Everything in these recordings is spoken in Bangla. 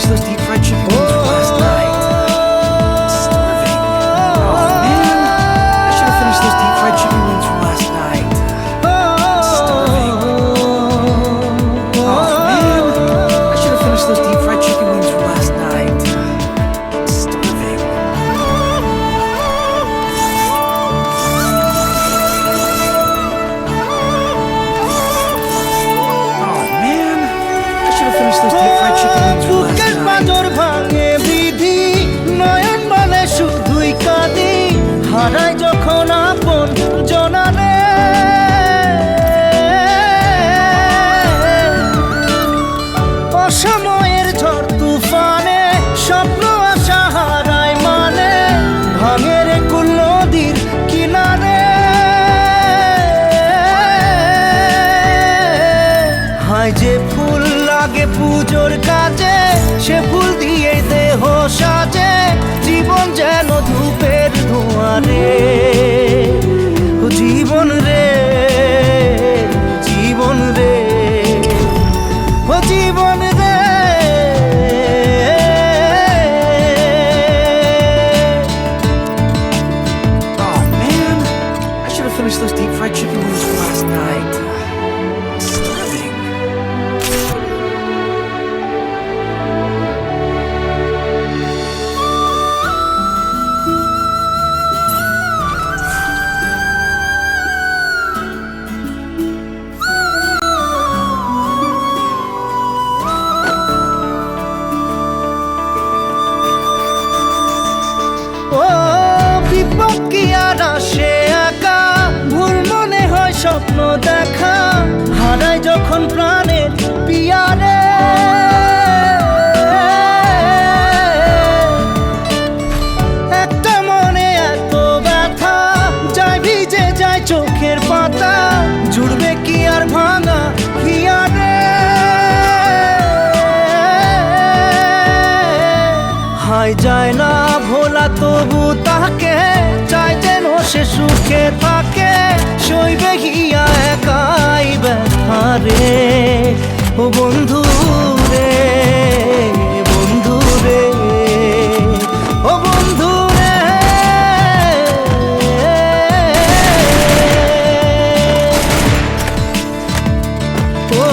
finished those deep fried chicken wings from last night. Starving. Oh man, I should have finished those deep fried chicken wings from last night. Starving. Oh man, I should have finished those deep fried chicken wings from last night. Starving. Oh man, I should have finished those deep fried chicken wings from last বুকের night. পাঁজর ভাঙে বিধি নয়ন বলে শুধুই কাঁদি হারায় যখন আপন জনারে অসময়ের ঝড় তুফানে স্বপ্ন আশা হারায় মানে ভাঙের কুল নদীর কিনারে হায় যে ফুল লাগে পুজোর কাজে সে ফুল দিয়ে দেহ সাজে জীবন যেন ধূপের ধোঁয়ারে ও জীবন রে জীবন রে ও জীবন রে Oh man, I should have finished those deep fried chicken wings from last night. Starving. ও বিপদ কি আর আসে একা ভুল মনে হয় স্বপ্ন দেখা হারায় যখন প্রাণের পিয়ারে একটা মনে এত ব্যথা যায় ভিজে যায় চোখের পাতা জুড়বে কি আর ভাঙা হিয়ারে হায় যায় না ভোলা তবু তাকে চাই যেন সে সুখে থাকে সইবে গিয়া একাই ব্যথারে ও বন্ধু রে বন্ধু রে ও বন্ধু রে ও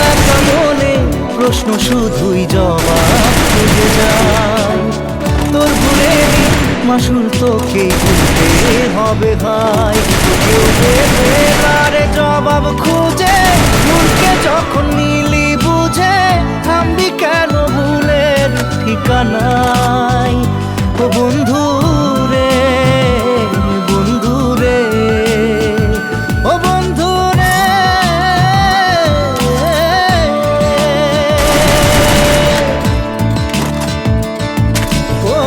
একা মনে প্রশ্ন শুধুই জবাব খুঁজে যায় তোর ভুলেরই মাসুল তোকে বুঝতে হবে ভাই কেউ দেবে তারে জবাব খুঁজে মনকে যখন নিলি বুঝে থামবি কেন ভুলের ঠিকানায় ও বন্ধু রে বন্ধু রে ও বন্ধু রে ও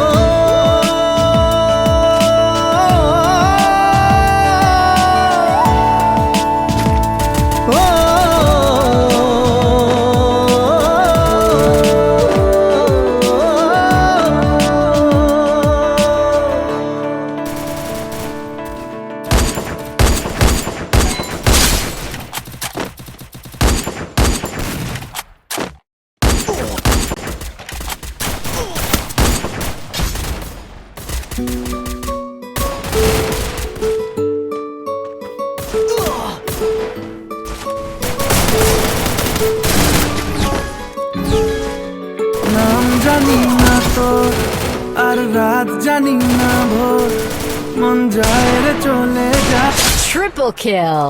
নাম জানি না তোর আর রাত জানি না ভোর মন যায় রে চলে যা Triple kill.